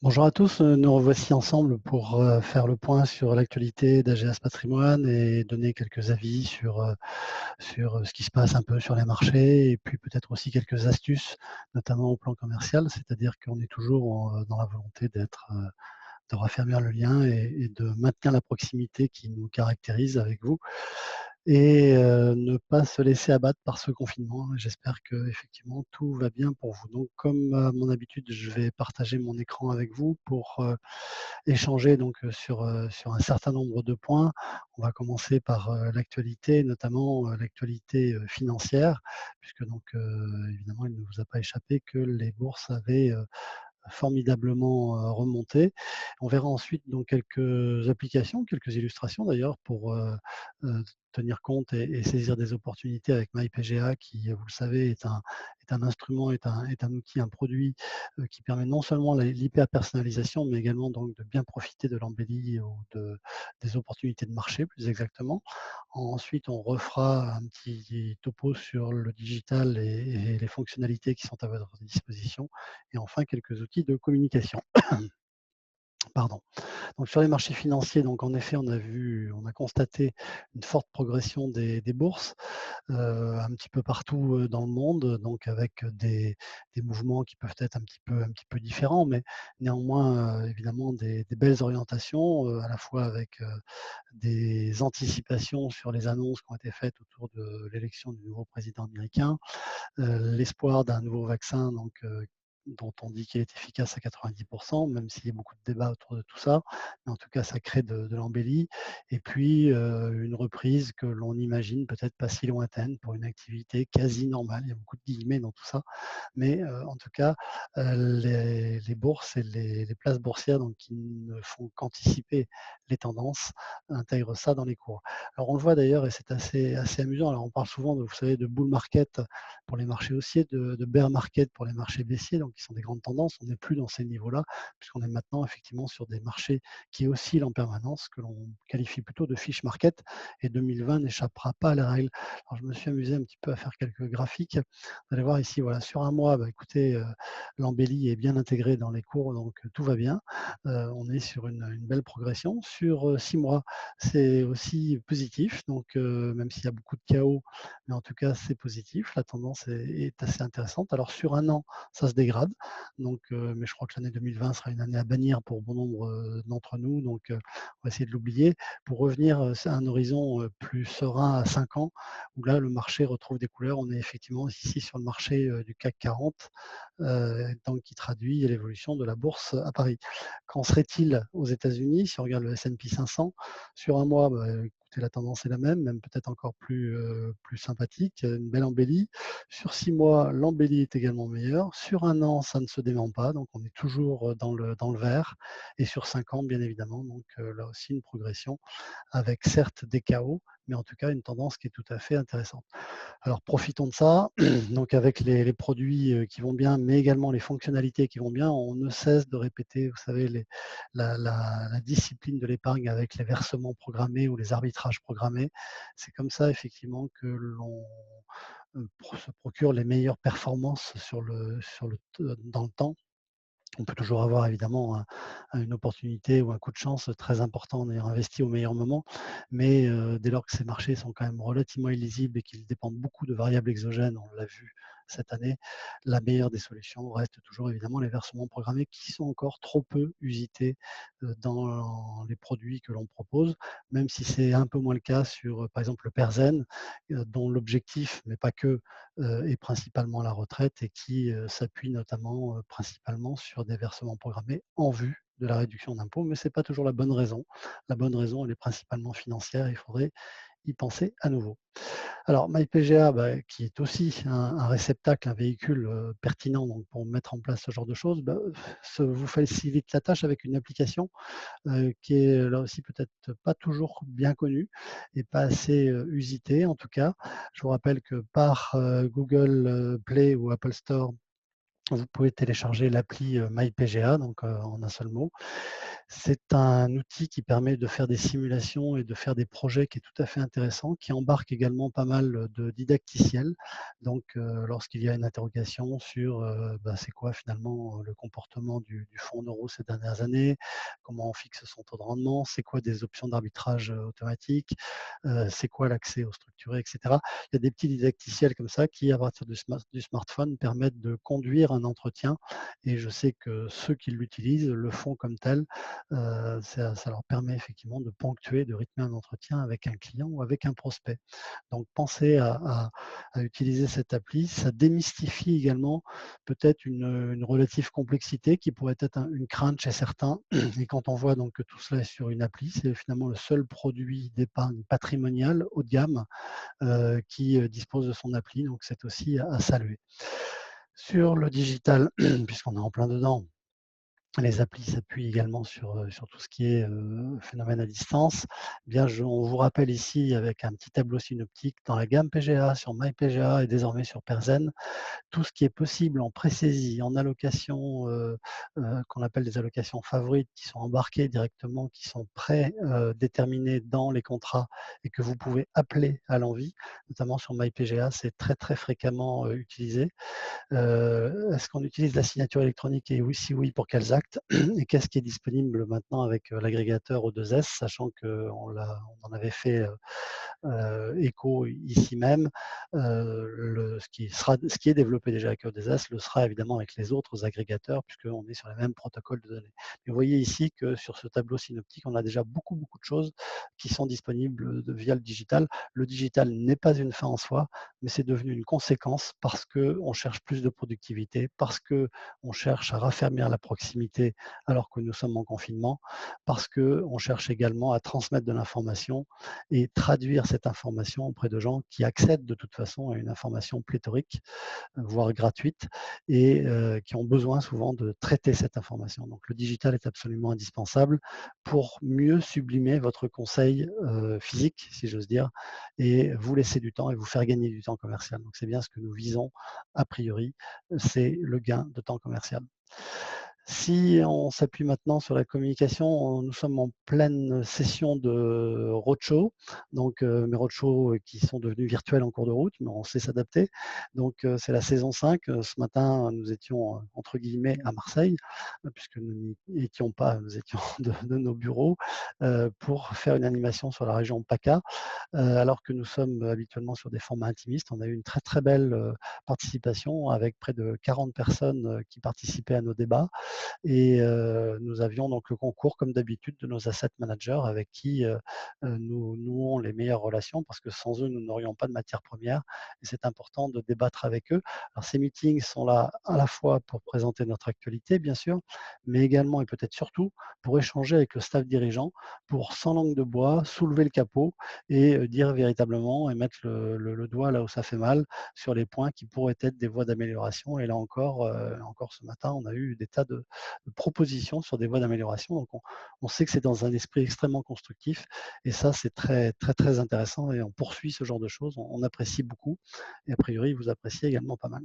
Bonjour à tous, nous revoici ensemble pour faire le point sur l'actualité d'AGS Patrimoine et donner quelques avis sur ce qui se passe un peu sur les marchés et puis peut-être aussi quelques astuces, notamment au plan commercial. C'est-à-dire qu'on est toujours dans la volonté de raffermir le lien et de maintenir la proximité qui nous caractérise avec vous et ne pas se laisser abattre par ce confinement. J'espère qu'effectivement tout va bien pour vous. Donc comme à mon habitude, je vais partager mon écran avec vous pour, échanger donc, sur un certain nombre de points. On va commencer par, l'actualité, notamment, l'actualité, financière, puisque donc, évidemment, il ne vous a pas échappé que les bourses avaient, formidablement, remonté. On verra ensuite donc quelques applications, quelques illustrations d'ailleurs pour, heu, tenir compte et saisir des opportunités avec MyPGA qui, vous le savez, est un instrument, est un outil, un produit, qui permet non seulement l'hyper personnalisation, mais également donc de bien profiter de l'embellie ou des opportunités de marché plus exactement. Ensuite, on refera un petit topo sur le digital et les fonctionnalités qui sont à votre disposition et enfin quelques outils de communication. Pardon. Donc sur les marchés financiers, donc en effet, on a constaté une forte progression des bourses, un petit peu partout, dans le monde, donc avec des mouvements qui peuvent être un petit peu différents, mais néanmoins, évidemment des belles orientations, à la fois avec, des anticipations sur les annonces qui ont été faites autour de l'élection du nouveau président américain, l'espoir d'un nouveau vaccin donc, dont on dit qu'il est efficace à 90, même s'il y a beaucoup de débats autour de tout ça. Mais en tout cas, ça crée de l'embellie et puis, une reprise que l'on imagine peut-être pas si lointaine pour une activité quasi normale. Il y a beaucoup de guillemets dans tout ça, mais, en tout cas, les bourses et les places boursières donc qui ne font qu'anticiper les tendances, intègrent ça dans les cours. Alors on le voit d'ailleurs et c'est assez amusant. Alors on parle souvent de, vous savez, de bull market pour les marchés haussiers, de bear market pour les marchés baissiers, donc qui sont des grandes tendances. On n'est plus dans ces niveaux-là, puisqu'on est maintenant effectivement sur des marchés qui oscillent en permanence, que l'on qualifie plutôt de fish market, et 2020 n'échappera pas à la règle. Alors je me suis amusé un petit peu à faire quelques graphiques. Vous allez voir ici, voilà, sur un mois, bah, écoutez, l'embellie est bien intégrée dans les cours, donc tout va bien. On est sur une belle progression. Sur 6 mois, c'est aussi positif, donc même s'il y a beaucoup de chaos, mais en tout cas, c'est positif. La tendance est assez intéressante. Alors sur un an, ça se dégrade, donc mais je crois que l'année 2020 sera une année à bannir pour bon nombre, d'entre nous, donc on va essayer de l'oublier pour revenir, à un horizon, plus serein à 5 ans, où là, le marché retrouve des couleurs. On est effectivement ici sur le marché, du CAC 40, donc qui traduit l'évolution de la bourse à Paris. Qu'en serait-il aux États-Unis? Si on regarde le S&P 500, sur un mois, bah, écoutez, la tendance est la même peut-être encore plus sympathique, une belle embellie. Sur 6 mois, l'embellie est également meilleure. Sur un an, ça ne se dément pas, donc on est toujours, dans le vert et sur 5 ans, bien évidemment, donc là aussi une progression avec certes des chaos, mais en tout cas une tendance qui est tout à fait intéressante. Alors profitons de ça, donc avec les produits, qui vont bien, mais également les fonctionnalités qui vont bien, on ne cesse de répéter, vous savez, la discipline de l'épargne avec les versements programmés ou les arbitrages programmés. C'est comme ça effectivement que l'on, se procure les meilleures performances dans le temps. On peut toujours avoir évidemment une opportunité ou un coup de chance très important en ayant investi au meilleur moment, mais dès lors que ces marchés sont quand même relativement illisibles et qu'ils dépendent beaucoup de variables exogènes, on l'a vu cette année, la meilleure des solutions reste toujours évidemment les versements programmés qui sont encore trop peu usités, dans les produits que l'on propose, même si c'est un peu moins le cas sur, par exemple, le PERZEN, dont l'objectif, mais pas que, est principalement la retraite et qui, s'appuie notamment, principalement sur des versements programmés en vue de la réduction d'impôts, mais ce n'est pas toujours la bonne raison. La bonne raison, elle est principalement financière, il faudrait y penser à nouveau. Alors MyPGA, bah, qui est aussi un réceptacle, un véhicule, pertinent donc pour mettre en place ce genre de choses, bah, vous facilite la tâche avec une application, qui est là aussi peut-être pas toujours bien connue et pas assez, usitée en tout cas. Je vous rappelle que par, Google, Play ou Apple Store, Vous pouvez télécharger l'appli MyPGA, donc en un seul mot. C'est un outil qui permet de faire des simulations et de faire des projets qui est tout à fait intéressant, qui embarque également pas mal de didacticiels. Donc, lorsqu'il y a une interrogation sur, c'est quoi finalement le comportement du fonds en euros ces dernières années? Comment on fixe son taux de rendement? C'est quoi des options d'arbitrage automatique? C'est quoi l'accès au structuré, et cetera. Il y a des petits didacticiels comme ça qui, à partir du smartphone, permettent de conduire un entretien et je sais que ceux qui l'utilisent le font comme tel. Ça leur permet effectivement de ponctuer, de rythmer un entretien avec un client ou avec un prospect. Donc pensez à utiliser cette appli. Ça démystifie également peut-être une relative complexité qui pourrait être une crainte chez certains. Et quand on voit donc que tout cela est sur une appli, c'est finalement le seul produit d'épargne patrimoniale haut de gamme qui dispose de son appli. Donc c'est aussi à saluer. Sur le digital, puisqu'on est en plein dedans, les applis s'appuient également sur tout ce qui est phénomène à distance. Eh bien, on vous rappelle ici avec un petit tableau synoptique dans la gamme PGA, sur MyPGA et désormais sur Perzen, tout ce qui est possible en pré-saisie, en allocation, qu'on appelle des allocations favorites, qui sont embarquées directement, qui sont déterminées dans les contrats et que vous pouvez appeler à l'envie, notamment sur MyPGA, c'est très très fréquemment utilisé. Est-ce qu'on utilise la signature électronique et oui, si oui, pour quels actes? Et qu'est-ce qui est disponible maintenant avec l'agrégateur O2S, sachant on en avait fait écho ici même. Ce qui est développé déjà avec O2S le sera évidemment avec les autres agrégateurs, puisqu'on est sur les mêmes protocoles de données. Mais vous voyez ici que sur ce tableau synoptique, on a déjà beaucoup, beaucoup de choses qui sont disponibles via le digital. Le digital n'est pas une fin en soi, mais c'est devenu une conséquence parce qu'on cherche plus de productivité, parce qu'on cherche à raffermir la proximité alors que nous sommes en confinement, parce qu'on cherche également à transmettre de l'information et traduire cette information auprès de gens qui accèdent de toute façon à une information pléthorique, voire gratuite, et qui ont besoin souvent de traiter cette information. Donc le digital est absolument indispensable pour mieux sublimer votre conseil physique, si j'ose dire, et vous laisser du temps et vous faire gagner du temps commercial. Donc c'est bien ce que nous visons a priori, c'est le gain de temps commercial. Si on s'appuie maintenant sur la communication, nous sommes en pleine session de roadshow, donc mes roadshows qui sont devenus virtuels en cours de route, mais on sait s'adapter. Donc c'est la saison 5. Ce matin, nous étions entre guillemets à Marseille, puisque nous n'y étions pas, nous étions de nos bureaux pour faire une animation sur la région PACA. Alors que nous sommes habituellement sur des formats intimistes, on a eu une très très belle participation avec près de 40 personnes qui participaient à nos débats. Et nous avions donc le concours, comme d'habitude, de nos asset managers avec qui nous nouons les meilleures relations parce que sans eux, nous n'aurions pas de matières premières et c'est important de débattre avec eux. Alors ces meetings sont là à la fois pour présenter notre actualité, bien sûr, mais également et peut-être surtout pour échanger avec le staff dirigeant, pour sans langue de bois, soulever le capot et dire véritablement et mettre le doigt là où ça fait mal sur les points qui pourraient être des voies d'amélioration. Et là encore ce matin, on a eu des tas de propositions sur des voies d'amélioration. Donc on sait que c'est dans un esprit extrêmement constructif et ça c'est très très très intéressant et on poursuit ce genre de choses, on apprécie beaucoup et a priori vous appréciez également pas mal.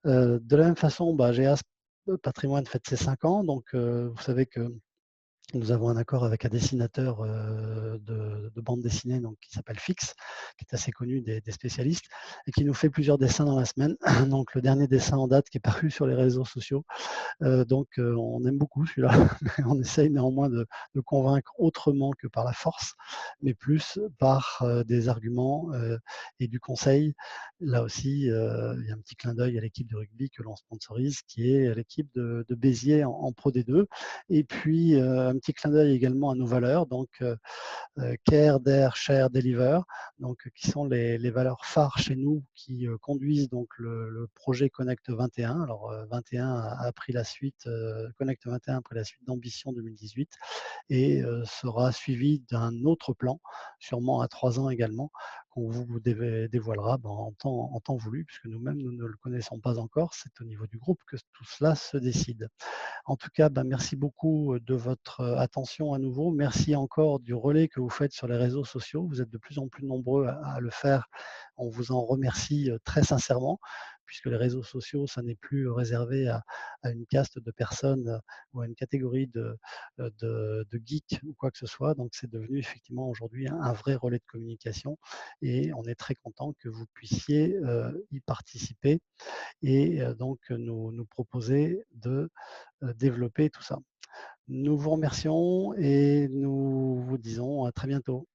De la même façon, GEAS Patrimoine fête ses 5 ans, donc vous savez que nous avons un accord avec un dessinateur de bande dessinée donc, qui s'appelle Fix, qui est assez connu des spécialistes, et qui nous fait plusieurs dessins dans la semaine. Donc le dernier dessin en date qui est paru sur les réseaux sociaux, on aime beaucoup celui-là, mais on essaye néanmoins de convaincre autrement que par la force, mais plus par des arguments et du conseil. Là aussi, il y a un petit clin d'œil à l'équipe de rugby que l'on sponsorise, qui est l'équipe de Béziers en Pro D2. Et puis, un petit clin d'œil également à nos valeurs, donc Care, Dare, Share, Deliver, donc qui sont les valeurs phares chez nous qui conduisent donc le projet Connect 21. Alors 21 a pris la suite, Connect 21 a pris la suite d'Ambition 2018 et sera suivi d'un autre plan, sûrement à 3 ans également, qu'on vous dévoilera en temps voulu, puisque nous-mêmes, nous ne le connaissons pas encore. C'est au niveau du groupe que tout cela se décide. En tout cas, merci beaucoup de votre attention à nouveau. Merci encore du relais que vous faites sur les réseaux sociaux. Vous êtes de plus en plus nombreux à le faire. On vous en remercie très sincèrement. puisque les réseaux sociaux, ça n'est plus réservé à une caste de personnes ou à une catégorie de geeks ou quoi que ce soit. Donc c'est devenu effectivement aujourd'hui un vrai relais de communication et on est très content que vous puissiez y participer et donc nous proposer de développer tout ça. Nous vous remercions et nous vous disons à très bientôt.